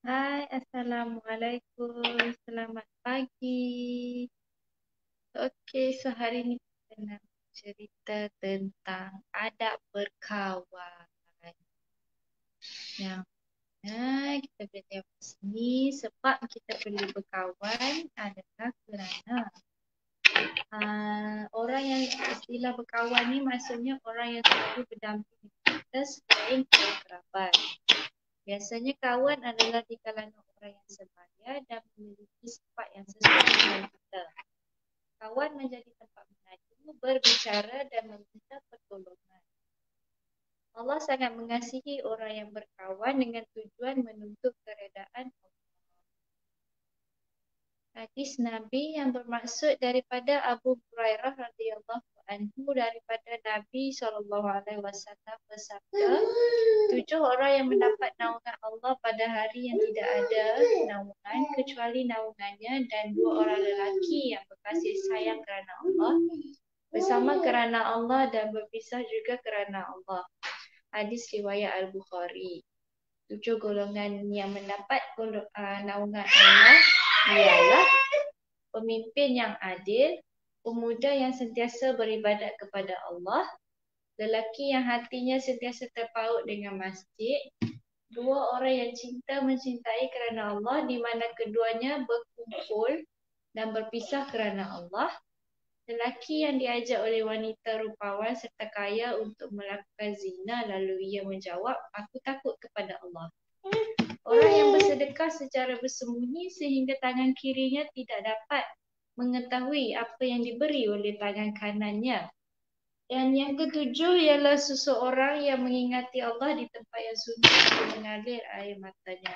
Hai, Assalamualaikum. Selamat pagi. Okey, so hari ni kita nak cerita tentang adab berkawan. Yang mana kita boleh tengok sini sebab kita perlu berkawan adalah kerana orang yang istilah berkawan ni maksudnya orang yang selalu berdamping kita selain kerabat. Biasanya kawan adalah di kalangan orang yang sebaya dan memiliki sifat yang sesuai dengan kita. Kawan menjadi tempat mengadu, berbicara dan meminta pertolongan. Allah sangat mengasihi orang yang berkawan dengan tujuan menuntut keredaan Allah. Hadis Nabi yang bermaksud daripada Abu Hurairah radhiyallahu anhu daripada Nabi SAW bersabda, 7 orang yang mendapat naungan Allah pada hari yang tidak ada naungan kecuali naungannya, dan 2 orang lelaki yang berkasih sayang kerana Allah, bersama kerana Allah dan berpisah juga kerana Allah. Hadis riwayat Al-Bukhari. 7 golongan yang mendapat naungan Allah ialah pemimpin yang adil, pemuda yang sentiasa beribadat kepada Allah, lelaki yang hatinya sentiasa terpaut dengan masjid, 2 orang yang cinta mencintai kerana Allah di mana keduanya berkumpul dan berpisah kerana Allah, lelaki yang diajak oleh wanita rupawan serta kaya untuk melakukan zina lalu ia menjawab, aku takut kepada Allah. Orang yang bersedekah secara bersembunyi sehingga tangan kirinya tidak dapat mengetahui apa yang diberi oleh tangan kanannya. Dan yang ketujuh ialah seseorang yang mengingati Allah di tempat yang sunyi dan mengalir air matanya.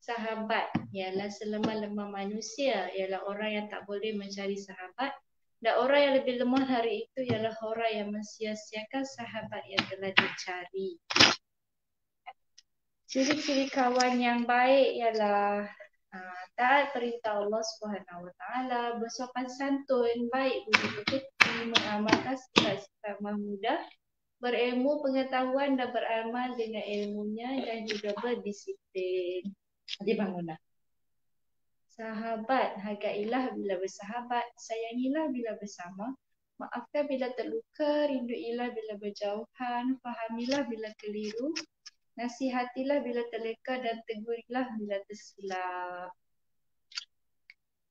Sahabat ialah selemah-lemah manusia, ialah orang yang tak boleh mencari sahabat, dan orang yang lebih lemah hari itu ialah orang yang mensia-siakan sahabat yang telah dicari. Ciri-ciri kawan yang baik ialah taat perintah Allah Subhanahu Wa Taala, bersopan santun, baik budi pekerti, mengamalkan sifat-sifat mahmudah, berilmu pengetahuan dan beramal dengan ilmunya, dan juga berdisiplin di bangunan. Sahabat, hargailah bila bersahabat, sayangilah bila bersama, maafkan bila terluka, rinduilah bila berjauhan, fahamilah bila keliru, nasihatilah bila terleka dan tegurilah bila tersilap.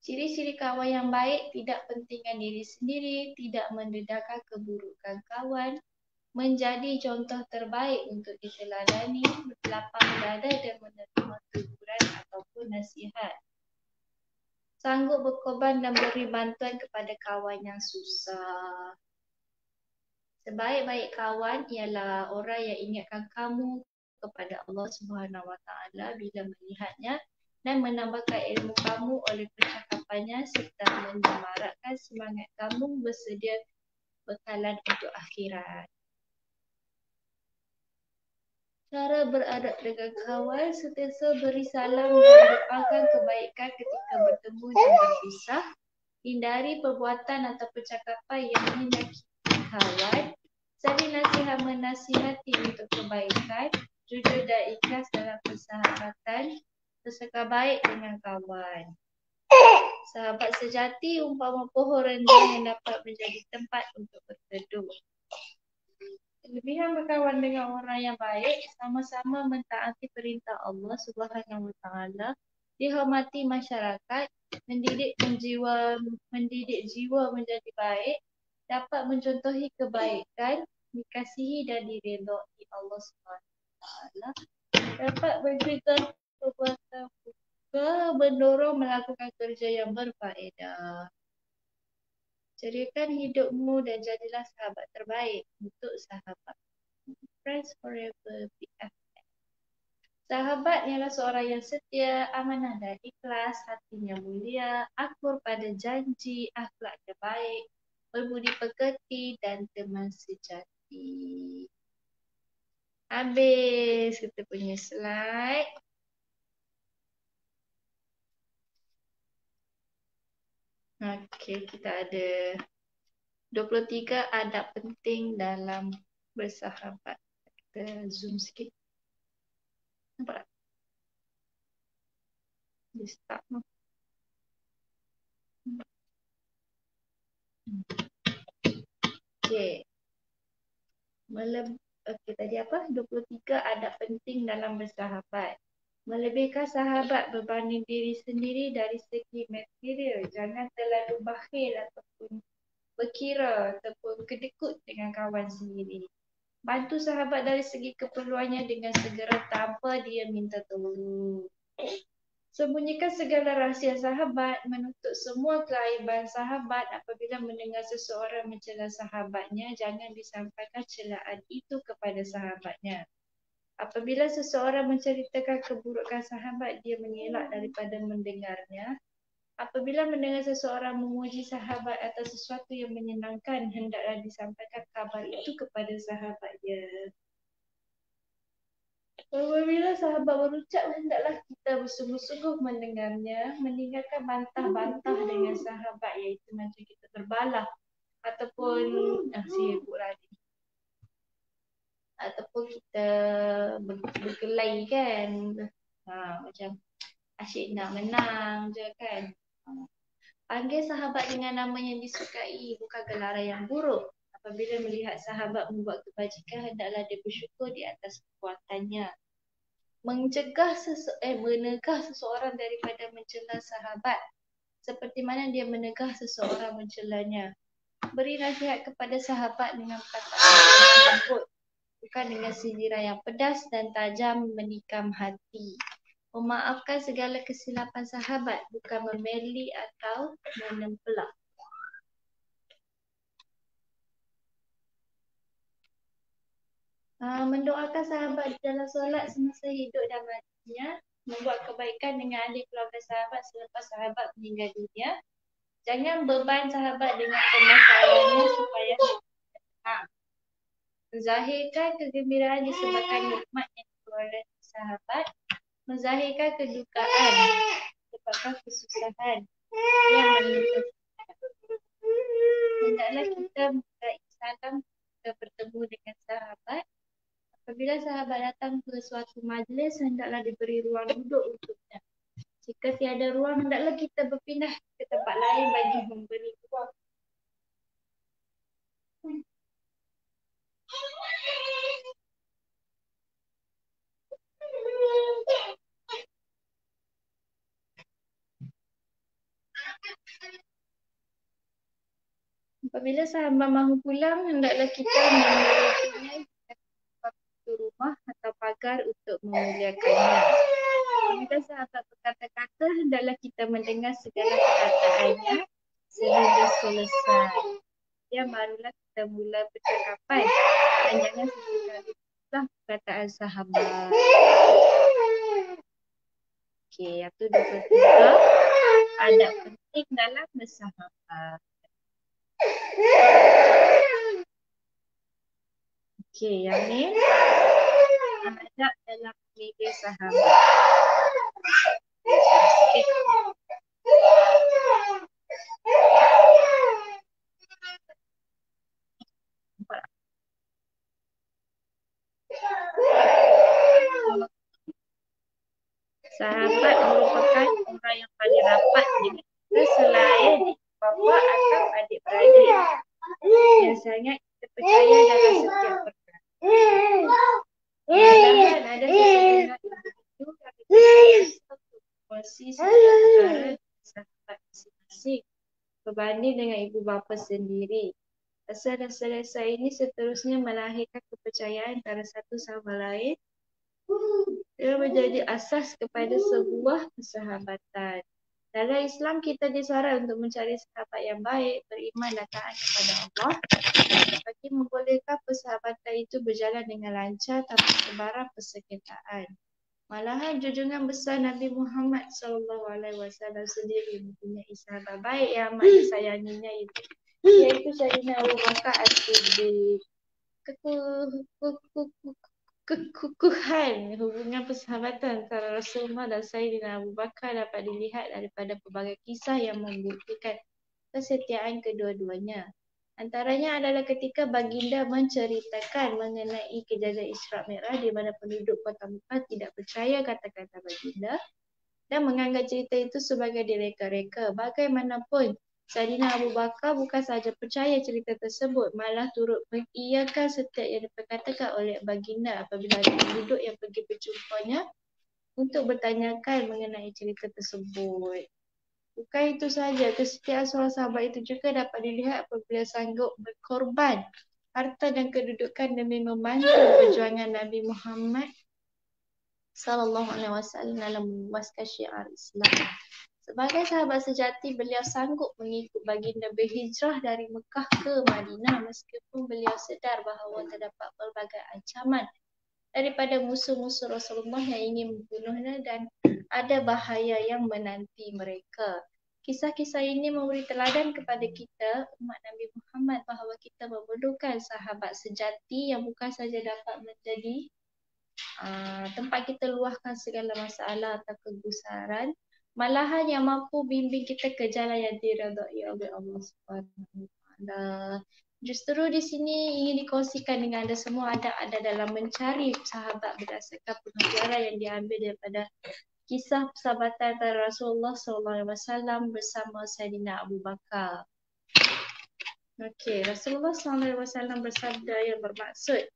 Ciri-ciri kawan yang baik: tidak pentingkan diri sendiri, tidak mendedahkan keburukan kawan, menjadi contoh terbaik untuk diteladani, berlapang dada dan menerima teguran ataupun nasihat, sanggup berkorban dan beri bantuan kepada kawan yang susah. Sebaik-baik kawan ialah orang yang ingatkan kamu kepada Allah Subhanahu Wa Taala bila melihatnya dan menambahkan ilmu kamu oleh percakapannya serta menyemarakkan semangat kamu bersedia bekalan untuk akhirat. Cara beradab dengan kawan: sentiasa beri salam dan doakan kebaikan ketika bertemu dan berpisah. Hindari perbuatan atau percakapan yang menyakiti kawan. Saling nasihat menasihati untuk kebaikan. Jujur dan ikhlas dalam persahabatan. Bersikap baik dengan kawan. Sahabat sejati umpama pohon rendah yang dapat menjadi tempat untuk berteduh. Kelebihan berkawan dengan orang yang baik: sama-sama mentaati perintah Allah Subhanahu Wa Taala, dihormati masyarakat, mendidik jiwa menjadi baik, dapat mencontohi kebaikan, dikasihi dan diredai Allah Subhanahu Wa Taala, dapat memberikan perbuatan mendorong melakukan kerja yang berfaedah. Ceriakan hidupmu dan jadilah sahabat terbaik untuk sahabat. Friends forever, BFF. Sahabat ialah seorang yang setia, amanah dan ikhlas, hatinya mulia, akur pada janji, akhlaknya baik, berbudi pekerti dan teman sejati. Habis kita punya slide. Okey, kita ada 23 adab penting dalam bersahabat. Kita zoom sikit. Nampak tak? start. Okey. Okey, tadi apa? 23 adab penting dalam bersahabat. Melebihkan sahabat berbanding diri sendiri dari segi material. Jangan terlalu bakhil ataupun berkira ataupun kedekut dengan kawan sendiri. Bantu sahabat dari segi keperluannya dengan segera tanpa dia minta tolong. Sembunyikan segala rahsia sahabat, menutup semua keaiban sahabat. Apabila mendengar seseorang mencela sahabatnya, jangan disampaikan celaan itu kepada sahabatnya. Apabila seseorang menceritakan keburukan sahabat, dia mengelak daripada mendengarnya. Apabila mendengar seseorang memuji sahabat atas sesuatu yang menyenangkan, hendaklah disampaikan kabar itu kepada sahabat dia. Apabila sahabat berucap, hendaklah kita bersungguh-sungguh mendengarnya, meninggalkan bantah-bantah dengan sahabat, iaitu macam kita berbalah ataupun sibuk lagi. Ataupun kita berkelai kan. Macam asyik nak menang je kan. Panggil sahabat dengan nama yang disukai, bukan gelaran yang buruk. Apabila melihat sahabat membuat kebajikan, hendaklah dia bersyukur di atas kekuatannya. Menegah seseorang daripada mencela sahabat, seperti mana dia menegah seseorang mencelanya. Beri nasihat kepada sahabat dengan perkataan yang lembut, bukan dengan sindiran yang pedas dan tajam menikam hati. Memaafkan segala kesilapan sahabat, bukan memeli atau menempelak. Mendoakan sahabat dalam solat semasa hidup dan matinya. Membuat kebaikan dengan ahli keluarga sahabat selepas sahabat meninggal dunia. Jangan beban sahabat dengan permasalahannya supaya tenang. Menzahirkan kegembiraan disebabkan nikmat yang diperoleh sahabat. Menzahirkan kedukaan disebabkan kesusahan yang menimpa. Hendaklah kita memulai salam kita bertemu dengan sahabat. Apabila sahabat datang ke suatu majlis, hendaklah diberi ruang duduk untuknya. Jika tiada ruang, hendaklah kita berpindah ke tempat lain bagi memberi ruang. Apabila sahabat mahu pulang, hendaklah kita memilikinya ke rumah atau pagar untuk memuliakannya. Apabila sahabat berkata-kata, hendaklah kita mendengar segala perkataannya sehingga selesai. Dia barulah kita mula percakapan dan jangan sesekali pula perkataan sahabat. Okey, yang tu 23 adab penting dalam bersahabat. Okey, yang ni adab dalam memilih sahabat. Sahabat merupakan orang yang paling rapat dengan kita selain bapa atau adik-beradik yang sangat kita percaya dalam setiap perkara. Malahan ada setengah individu yang berkongsi setiap perkara dengan sahabat masing-masing berbanding dengan ibu bapa sendiri. Dasar-dasar ini seterusnya melahirkan kepercayaan antara satu sama lain. Ia menjadi asas kepada sebuah persahabatan. Dalam Islam kita disarankan untuk mencari sahabat yang baik, beriman dan taat kepada Allah bagi membolehkan persahabatan itu berjalan dengan lancar tanpa sebarang persengketaan. Malahan junjungan besar Nabi Muhammad SAW sendiri mempunyai sahabat baik yang amat disayanginya iaitu Sayyidina Abu Bakar As-Siddiq. Kekukuhan hubungan persahabatan antara Rasulullah dan Sayyidina Abu Bakar dapat dilihat daripada pelbagai kisah yang membuktikan kesetiaan kedua-duanya. Antaranya adalah ketika baginda menceritakan mengenai kejadian Isra' Mi'raj di mana penduduk kota Mekah tidak percaya kata-kata baginda. dan menganggap cerita itu sebagai direka-reka. Bagaimanapun, Saidina Abu Bakar bukan sahaja percaya cerita tersebut, malah turut mengiyakan setiap yang diperkatakan oleh baginda apabila ada penduduk yang pergi berjumpanya untuk bertanyakan mengenai cerita tersebut. Bukan itu sahaja, kesetiaan seorang sahabat itu juga dapat dilihat apabila sanggup berkorban harta dan kedudukan demi membantu perjuangan Nabi Muhammad SAW dalam meluaskan syiar Islam. Sebagai sahabat sejati, beliau sanggup mengikut baginda berhijrah dari Mekah ke Madinah meskipun beliau sedar bahawa terdapat pelbagai ancaman daripada musuh-musuh Rasulullah yang ingin membunuhnya dan ada bahaya yang menanti mereka. Kisah-kisah ini memberi teladan kepada kita, umat Nabi Muhammad, bahawa kita memerlukan sahabat sejati yang bukan saja dapat menjadi tempat kita luahkan segala masalah atau kegusaran, malahan yang mampu bimbing kita ke jalan yang diridai oleh Allah Subhanahu Wa Taala. Justru di sini ingin dikongsikan dengan anda semua ada dalam mencari sahabat berdasarkan pengajaran yang diambil daripada kisah persahabatan antara Rasulullah SAW bersama Saidina Abu Bakar. Okey, Rasulullah SAW bersabda yang bermaksud,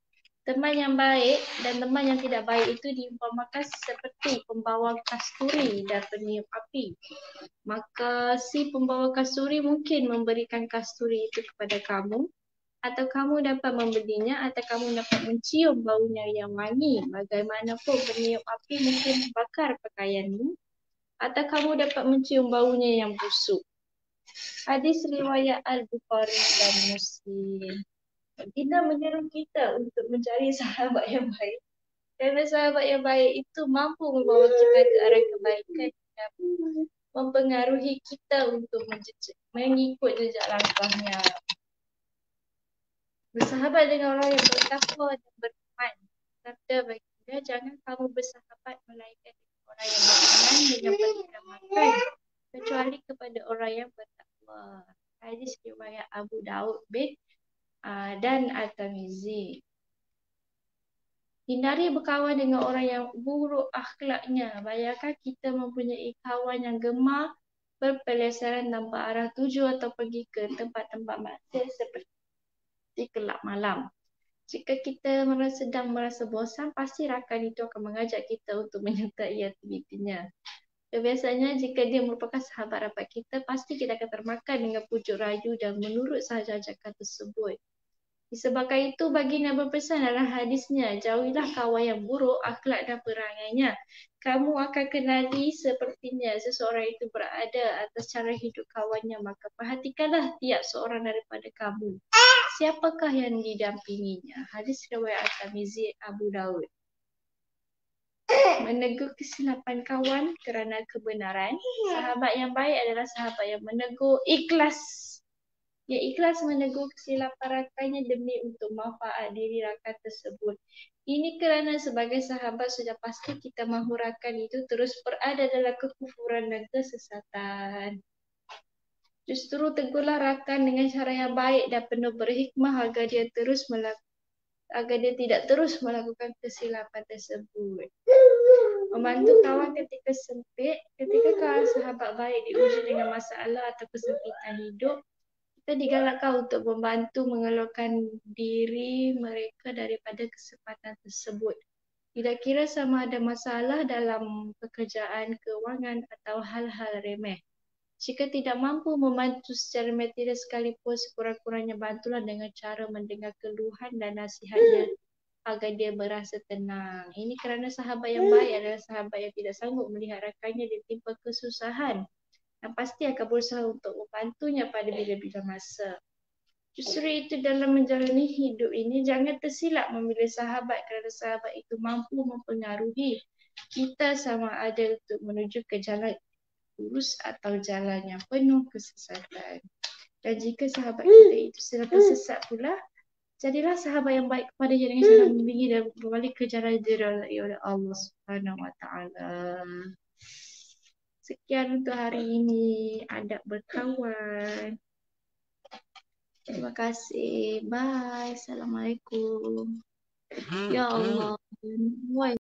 teman yang baik dan teman yang tidak baik itu diumpamakan seperti pembawa kasturi dan peniup api. Maka si pembawa kasturi mungkin memberikan kasturi itu kepada kamu, atau kamu dapat membelinya, atau kamu dapat mencium baunya yang wangi. Bagaimanapun peniup api mungkin membakar pakaianmu, atau kamu dapat mencium baunya yang busuk. Hadis riwayat Al-Bukhari dan Muslim. Kita menyeru kita untuk mencari sahabat yang baik. Kerana sahabat yang baik itu mampu membawa kita ke arah kebaikan dan mempengaruhi kita untuk mengikut jejak langkahnya. Bersahabat dengan orang yang bertakwa dan beriman. Sabda baginda, jangan kamu bersahabat melainkan dengan orang yang beriman dengan berkemakan, kecuali kepada orang yang bertakwa. Hadis riwayat Abu Daud dan At-Tirmizi. Hindari berkawan dengan orang yang buruk akhlaknya. Bayangkan kita mempunyai kawan yang gemar berpeleseran tanpa arah tuju atau pergi ke tempat-tempat maksiat seperti di kelab malam. Jika kita sedang merasa bosan, pasti rakan itu akan mengajak kita untuk menyertai aktivitinya. Biasanya jika dia merupakan sahabat rapat kita, pasti kita akan termakan dengan pujuk rayu dan menurut sahaja ajakan tersebut. Disebabkan itu, baginda berpesan dalam hadisnya, jauhilah kawan yang buruk akhlak dan perangainya. Kamu akan kenali sepertinya seseorang itu berada atas cara hidup kawannya, maka perhatikanlah tiap seorang daripada kamu. Siapakah yang didampinginya? Hadis riwayat At-Tirmizi, Abu Daud. Menegur kesilapan kawan kerana kebenaran. Sahabat yang baik adalah sahabat yang menegur ikhlas. Dia ikhlas menegur kesilapan rakannya demi untuk manfaat diri rakan tersebut. Ini kerana sebagai sahabat sudah pasti kita mahu rakan itu terus berada dalam kekufuran dan kesesatan. Justru tegurlah rakan dengan cara yang baik dan penuh berhikmah agar dia tidak terus melakukan kesilapan tersebut. Membantu kawan ketika sempit, ketika kawan sahabat baik diuji dengan masalah atau kesempitan hidup, kita digalakkan untuk membantu mengeluarkan diri mereka daripada kesempatan tersebut. Tidak kira sama ada masalah dalam pekerjaan, keuangan atau hal-hal remeh. Jika tidak mampu membantu secara material sekalipun, sekurang-kurangnya bantulah dengan cara mendengar keluhan dan nasihatnya agar dia merasa tenang. Ini kerana sahabat yang baik adalah sahabat yang tidak sanggup melihat rakannya ditimpa kesusahan dan pasti akan berusaha untuk membantunya pada bila-bila masa. Justru itu dalam menjalani hidup ini, jangan tersilap memilih sahabat kerana sahabat itu mampu mempengaruhi kita sama ada untuk menuju ke jalan lurus atau jalan yang penuh kesesatan. Dan jika sahabat kita itu sudah tersesat pula, jadilah sahabat yang baik kepadanya dengan cara membimbing dan berbalik ke jalan diridai oleh Allah Subhanahu Wa Taala. Sekian untuk hari ini, adab berkawan. Terima kasih. Bye. Assalamualaikum. Ya Allah.